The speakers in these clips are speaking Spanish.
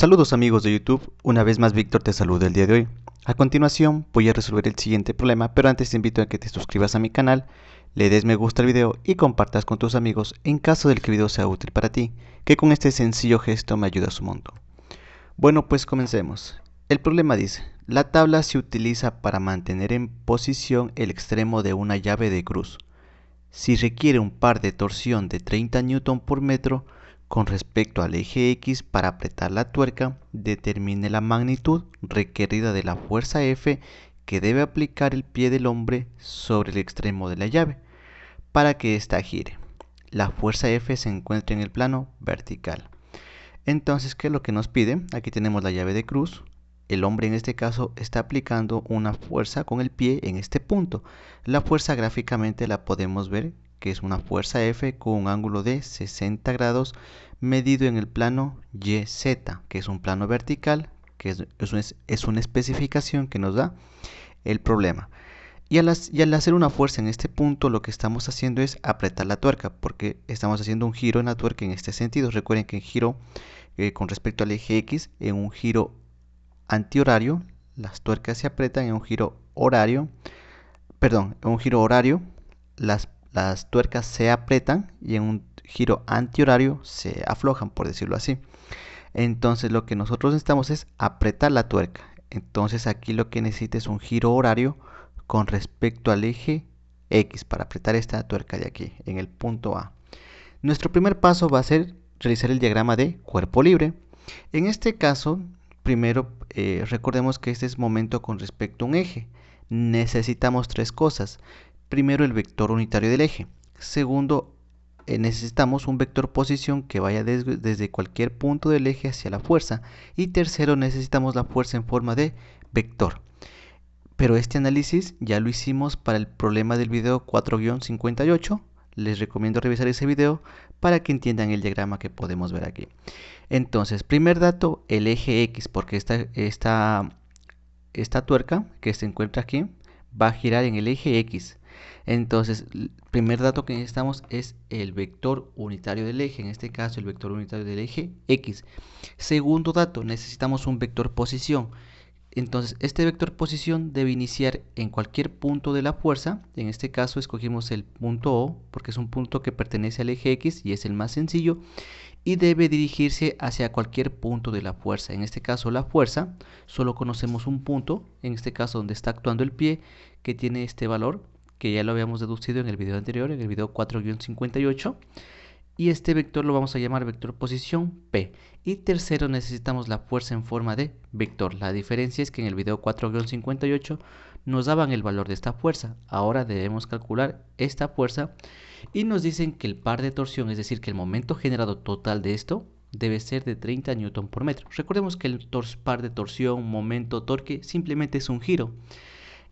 Saludos amigos de YouTube, una vez más Víctor te saluda el día de hoy. A continuación voy a resolver el siguiente problema, pero antes te invito a que te suscribas a mi canal, le des me gusta al video y compartas con tus amigos en caso de que el video sea útil para ti, que con este sencillo gesto me ayuda un montón. Bueno, pues comencemos. El problema dice, la tabla se utiliza para mantener en posición el extremo de una llave de cruz. Si requiere un par de torsión de 30 Newton por metro, con respecto al eje X para apretar la tuerca, determine la magnitud requerida de la fuerza F que debe aplicar el pie del hombre sobre el extremo de la llave para que ésta gire. La fuerza F se encuentra en el plano vertical. Entonces, ¿qué es lo que nos pide? Aquí tenemos la llave de cruz. El hombre en este caso está aplicando una fuerza con el pie en este punto. La fuerza gráficamente la podemos ver que es una fuerza F con un ángulo de 60 grados medido en el plano YZ, que es un plano vertical, que es una especificación que nos da el problema. Y al hacer una fuerza en este punto, lo que estamos haciendo es apretar la tuerca, porque estamos haciendo un giro en la tuerca en este sentido. Recuerden que en giro con respecto al eje X, en un giro antihorario, las tuercas se apretan, en un giro horario, las tuercas se apretan y en un giro antihorario se aflojan, por decirlo así. Entonces lo que nosotros necesitamos es apretar la tuerca. Entonces aquí lo que necesita es un giro horario con respecto al eje X para apretar esta tuerca de aquí, en el punto A. Nuestro primer paso va a ser realizar el diagrama de cuerpo libre. En este caso, primero recordemos que este es momento con respecto a un eje. Necesitamos tres cosas. Primero, el vector unitario del eje. Segundo, necesitamos un vector posición que vaya desde cualquier punto del eje hacia la fuerza. Y tercero, necesitamos la fuerza en forma de vector. Pero este análisis ya lo hicimos para el problema del video 4-58. Les recomiendo revisar ese video para que entiendan el diagrama que podemos ver aquí. Entonces, primer dato, el eje X, porque esta tuerca que se encuentra aquí va a girar en el eje X. Entonces, el primer dato que necesitamos es el vector unitario del eje, en este caso el vector unitario del eje X. Segundo dato, necesitamos un vector posición. Entonces, este vector posición debe iniciar en cualquier punto de la fuerza. En este caso escogimos el punto O porque es un punto que pertenece al eje X y es el más sencillo. Y debe dirigirse hacia cualquier punto de la fuerza. En este caso la fuerza, solo conocemos un punto, en este caso donde está actuando el pie, que tiene este valor, que ya lo habíamos deducido en el video anterior, en el video 4-58. Y este vector lo vamos a llamar vector posición P. Y tercero, necesitamos la fuerza en forma de vector. La diferencia es que en el video 4-58 nos daban el valor de esta fuerza. Ahora debemos calcular esta fuerza y nos dicen que el par de torsión, es decir, que el momento generado total de esto debe ser de 30 Newton por metro. Recordemos que el par de torsión, momento, torque simplemente es un giro.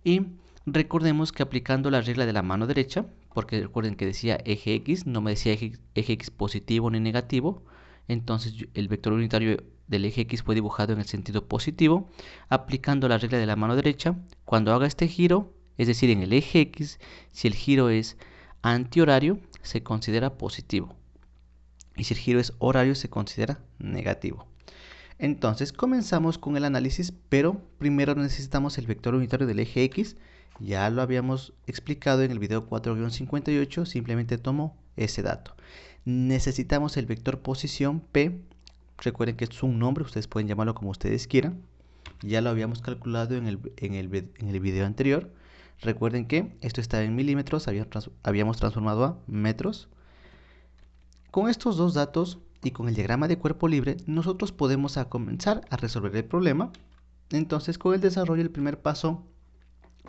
Y recordemos que aplicando la regla de la mano derecha, porque recuerden que decía eje X, no me decía eje X positivo ni negativo, entonces el vector unitario del eje X fue dibujado en el sentido positivo. Aplicando la regla de la mano derecha, cuando haga este giro, es decir, en el eje X, si el giro es antihorario, se considera positivo. Y si el giro es horario, se considera negativo. Entonces comenzamos con el análisis, pero primero necesitamos el vector unitario del eje X. Ya lo habíamos explicado en el video 4-58, simplemente tomo ese dato. Necesitamos el vector posición P. Recuerden que es un nombre, ustedes pueden llamarlo como ustedes quieran. Ya lo habíamos calculado en el video anterior. Recuerden que esto estaba en milímetros, habíamos transformado a metros. Con estos dos datos y con el diagrama de cuerpo libre, nosotros podemos comenzar a resolver el problema. Entonces, con el desarrollo, el primer paso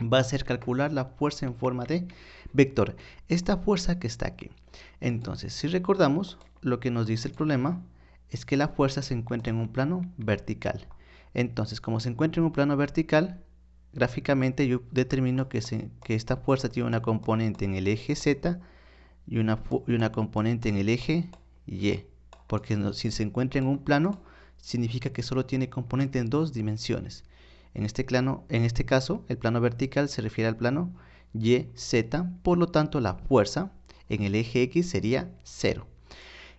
va a ser calcular la fuerza en forma de vector. Esta fuerza que está aquí. Entonces, si recordamos, lo que nos dice el problema es que la fuerza se encuentra en un plano vertical. Entonces, como se encuentra en un plano vertical, gráficamente yo determino que esta fuerza tiene una componente en el eje Z y una componente en el eje Y, porque si se encuentra en un plano significa que solo tiene componente en dos dimensiones. En este caso, el plano vertical se refiere al plano YZ, por lo tanto la fuerza en el eje X sería 0.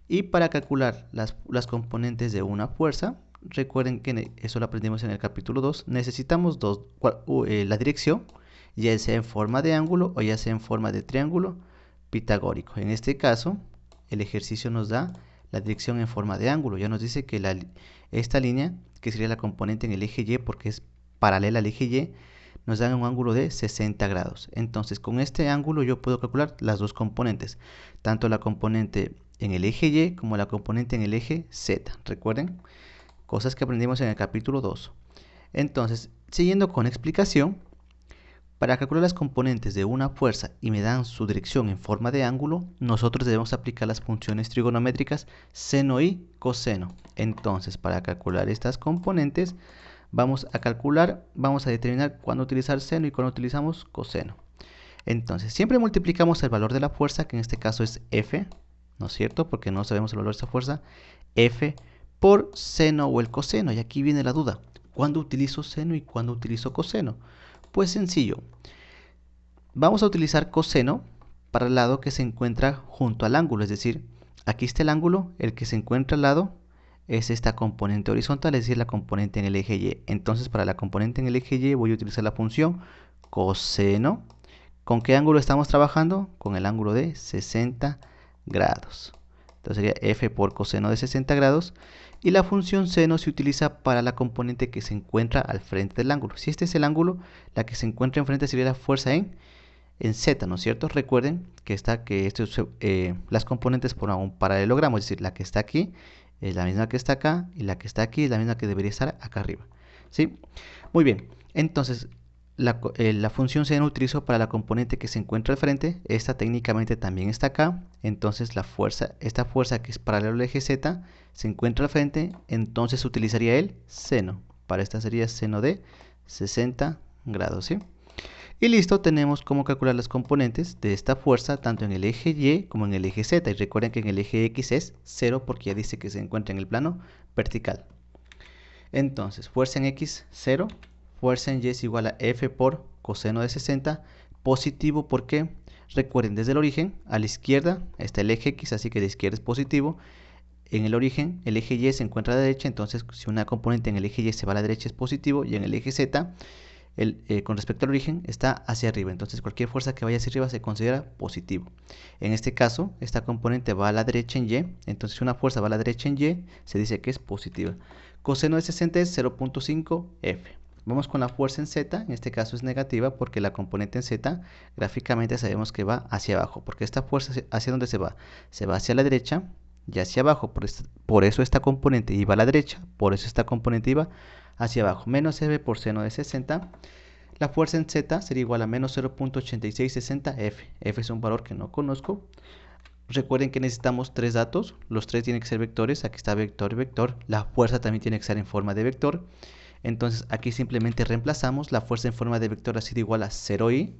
Y para calcular las componentes de una fuerza, recuerden que eso lo aprendimos en el capítulo 2, necesitamos la dirección, ya sea en forma de ángulo o ya sea en forma de triángulo pitagórico. En este caso, el ejercicio nos da la dirección en forma de ángulo. Ya nos dice que esta línea, que sería la componente en el eje Y porque es paralela al eje Y, nos da un ángulo de 60 grados. Entonces, con este ángulo yo puedo calcular las dos componentes, tanto la componente en el eje Y como la componente en el eje Z. Recuerden, cosas que aprendimos en el capítulo 2. Entonces, siguiendo con explicación, para calcular las componentes de una fuerza y me dan su dirección en forma de ángulo, nosotros debemos aplicar las funciones trigonométricas seno y coseno. Entonces, para calcular estas componentes, vamos a determinar cuándo utilizar seno y cuándo utilizamos coseno. Entonces, siempre multiplicamos el valor de la fuerza, que en este caso es F, ¿no es cierto? Porque no sabemos el valor de esa fuerza, F por seno o el coseno. Y aquí viene la duda, ¿cuándo utilizo seno y cuándo utilizo coseno? Pues sencillo, vamos a utilizar coseno para el lado que se encuentra junto al ángulo, es decir, aquí está el ángulo, el que se encuentra al lado es esta componente horizontal, es decir, la componente en el eje Y. Entonces, para la componente en el eje Y voy a utilizar la función coseno. ¿Con qué ángulo estamos trabajando? Con el ángulo de 60 grados. Entonces sería F por coseno de 60 grados. Y la función seno se utiliza para la componente que se encuentra al frente del ángulo. Si este es el ángulo, la que se encuentra enfrente sería la fuerza en Z, ¿no es cierto? Recuerden que las componentes por un paralelogramo, es decir, la que está aquí es la misma que está acá y la que está aquí es la misma que debería estar acá arriba. ¿Sí? Muy bien, entonces la función seno utilizo para la componente que se encuentra al frente. Esta técnicamente también está acá. Entonces esta fuerza que es paralela al eje Z se encuentra al frente. Entonces utilizaría el seno. Para esta sería seno de 60 grados. ¿Sí? Y listo, tenemos cómo calcular las componentes de esta fuerza tanto en el eje Y como en el eje Z. Y recuerden que en el eje X es 0 porque ya dice que se encuentra en el plano vertical. Entonces, fuerza en X, 0. Fuerza en Y es igual a F por coseno de 60. Positivo porque, recuerden, desde el origen a la izquierda está el eje X, así que de izquierda es positivo. En el origen, el eje Y se encuentra a la derecha, entonces si una componente en el eje Y se va a la derecha es positivo, y en el eje Z, con respecto al origen, está hacia arriba. Entonces cualquier fuerza que vaya hacia arriba se considera positivo. En este caso, esta componente va a la derecha en Y, entonces si una fuerza va a la derecha en Y, se dice que es positiva. Coseno de 60 es 0.5 F. Vamos con la fuerza en Z, en este caso es negativa porque la componente en Z gráficamente sabemos que va hacia abajo, porque esta fuerza hacia dónde se va hacia la derecha y hacia abajo, por eso esta componente iba a la derecha, por eso esta componente iba hacia abajo. Menos F por seno de 60, la fuerza en Z sería igual a menos 0.8660 F. F es un valor que no conozco. Recuerden que necesitamos tres datos, los tres tienen que ser vectores, aquí está vector y vector, la fuerza también tiene que estar en forma de vector. Entonces aquí simplemente reemplazamos, la fuerza en forma de vector ha sido igual a 0i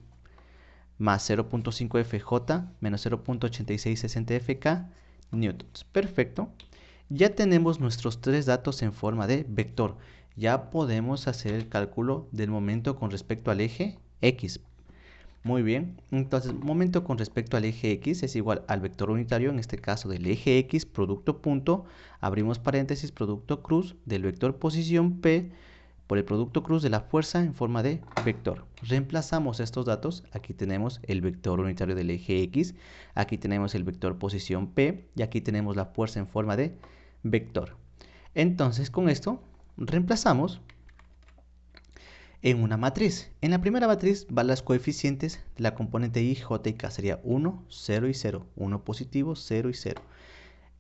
más 0.5 FJ menos 0.8660 FK newtons. Perfecto. Ya tenemos nuestros tres datos en forma de vector. Ya podemos hacer el cálculo del momento con respecto al eje X. Muy bien, entonces momento con respecto al eje X es igual al vector unitario, en este caso del eje X, producto punto, abrimos paréntesis, producto cruz del vector posición P por el producto cruz de la fuerza en forma de vector. Reemplazamos estos datos, aquí tenemos el vector unitario del eje X, aquí tenemos el vector posición P y aquí tenemos la fuerza en forma de vector. Entonces con esto reemplazamos en una matriz. En la primera matriz van las coeficientes de la componente I, J y K. Sería 1, 0 y 0. 1 positivo, 0 y 0.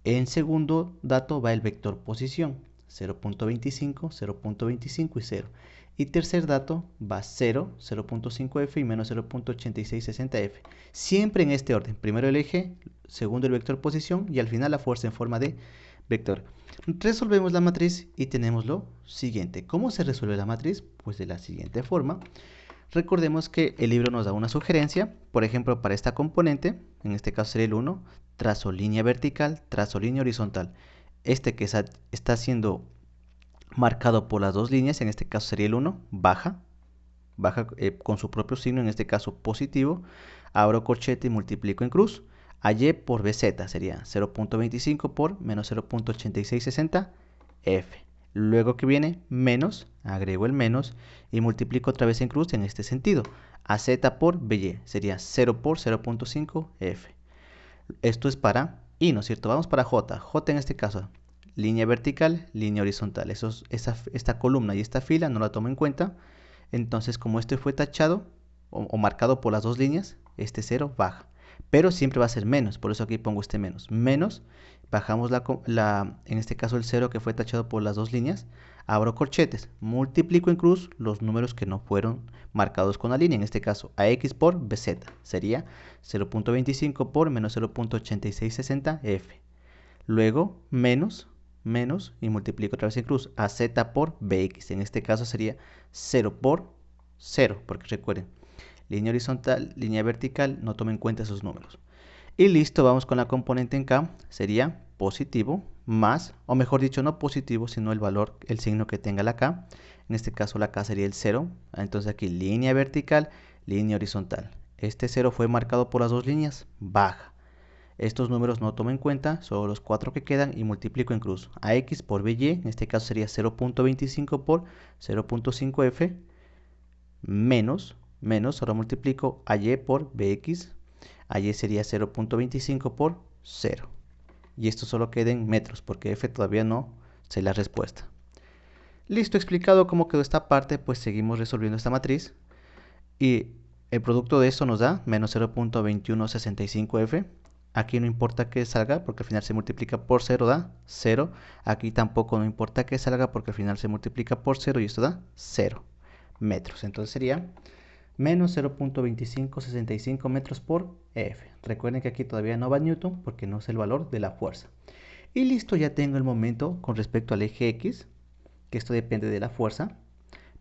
En segundo dato va el vector posición. 0.25, 0.25 y 0. Y tercer dato va 0, 0.5F y menos 0.8660F. Siempre en este orden. Primero el eje, segundo el vector posición y al final la fuerza en forma de vector. Resolvemos la matriz y tenemos lo siguiente. ¿Cómo se resuelve la matriz? Pues de la siguiente forma. Recordemos que el libro nos da una sugerencia, por ejemplo, para esta componente, en este caso sería el 1, trazo línea vertical, trazo línea horizontal. Este que está siendo marcado por las dos líneas, en este caso sería el 1, baja con su propio signo, en este caso positivo, abro corchete y multiplico en cruz. A Y por BZ sería 0.25 por menos 0.8660 F. Luego que viene menos, agrego el menos y multiplico otra vez en cruz en este sentido. AZ por BY sería 0 por 0.5 F. Esto es para I, ¿no es cierto? Vamos para J. J en este caso, línea vertical, línea horizontal. Esta columna y esta fila no la tomo en cuenta. Entonces, como este fue tachado o marcado por las dos líneas, este 0 baja. Pero siempre va a ser menos, por eso aquí pongo este menos. Menos, bajamos en este caso el 0 que fue tachado por las dos líneas. Abro corchetes, multiplico en cruz los números que no fueron marcados con la línea. En este caso, AX por BZ sería 0.25 por menos 0.8660 F. Luego, menos y multiplico otra vez en cruz. AZ por BX. En este caso sería 0 por 0, porque recuerden, línea horizontal, línea vertical, no tomen en cuenta esos números. Y listo, vamos con la componente en K, sería positivo más, o mejor dicho, no positivo, sino el valor, el signo que tenga la K. En este caso la K sería el 0, entonces aquí línea vertical, línea horizontal. Este 0 fue marcado por las dos líneas, baja. Estos números no tomo en cuenta, solo los 4 que quedan y multiplico en cruz. AX por BY, en este caso sería 0.25 por 0.5 F, menos, ahora multiplico AY por BX, AY sería 0.25 por 0. Y esto solo queda en metros, porque F todavía no sé la respuesta. Listo, explicado cómo quedó esta parte, pues seguimos resolviendo esta matriz. Y el producto de esto nos da menos 0.2165F. Aquí no importa que salga, porque al final se multiplica por 0, da 0. Aquí tampoco no importa que salga, porque al final se multiplica por 0 y esto da 0 metros. Entonces sería menos 0.2565 metros por F. Recuerden que aquí todavía no va Newton porque no es el valor de la fuerza. Y listo, ya tengo el momento con respecto al eje X, que esto depende de la fuerza.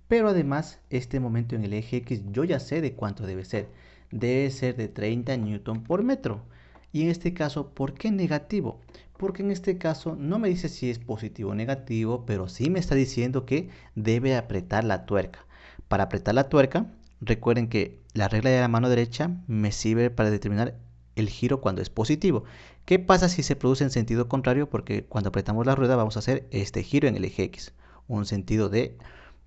Pero además, este momento en el eje X yo ya sé de cuánto debe ser. Debe ser de 30 Newton por metro. Y en este caso, ¿por qué negativo? Porque en este caso no me dice si es positivo o negativo, pero sí me está diciendo que debe apretar la tuerca. Para apretar la tuerca, recuerden que la regla de la mano derecha me sirve para determinar el giro cuando es positivo. ¿Qué pasa si se produce en sentido contrario? Porque cuando apretamos la rueda vamos a hacer este giro en el eje X. Un sentido de,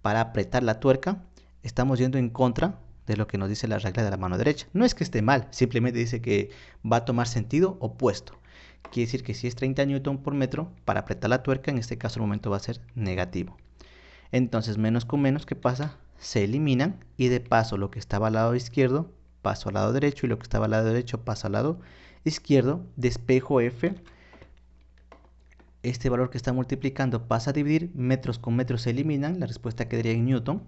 para apretar la tuerca, estamos yendo en contra de lo que nos dice la regla de la mano derecha. No es que esté mal, simplemente dice que va a tomar sentido opuesto. Quiere decir que si es 30 Newton por metro, para apretar la tuerca, en este caso el momento va a ser negativo. Entonces, menos con menos, ¿qué pasa? Se eliminan y de paso lo que estaba al lado izquierdo paso al lado derecho y lo que estaba al lado derecho paso al lado izquierdo. Despejo F. Este valor que está multiplicando pasa a dividir, metros con metros se eliminan, la respuesta quedaría en Newton.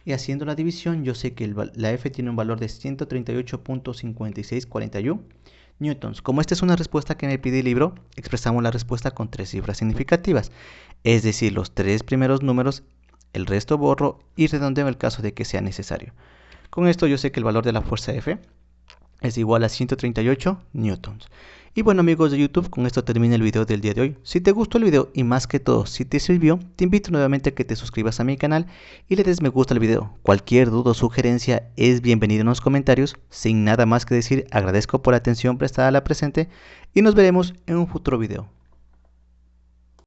Y haciendo la división, yo sé que la F tiene un valor de 138.5641 newtons. Como esta es una respuesta que me pide el libro, expresamos la respuesta con 3 cifras significativas. Es decir, los 3 primeros números, el resto borro y redondeo en el caso de que sea necesario. Con esto yo sé que el valor de la fuerza F es igual a 138 newtons. Y bueno, amigos de YouTube, con esto termina el video del día de hoy. Si te gustó el video y más que todo, si te sirvió, te invito nuevamente a que te suscribas a mi canal y le des me gusta al video. Cualquier duda o sugerencia es bienvenida en los comentarios. Sin nada más que decir, agradezco por la atención prestada a la presente y nos veremos en un futuro video.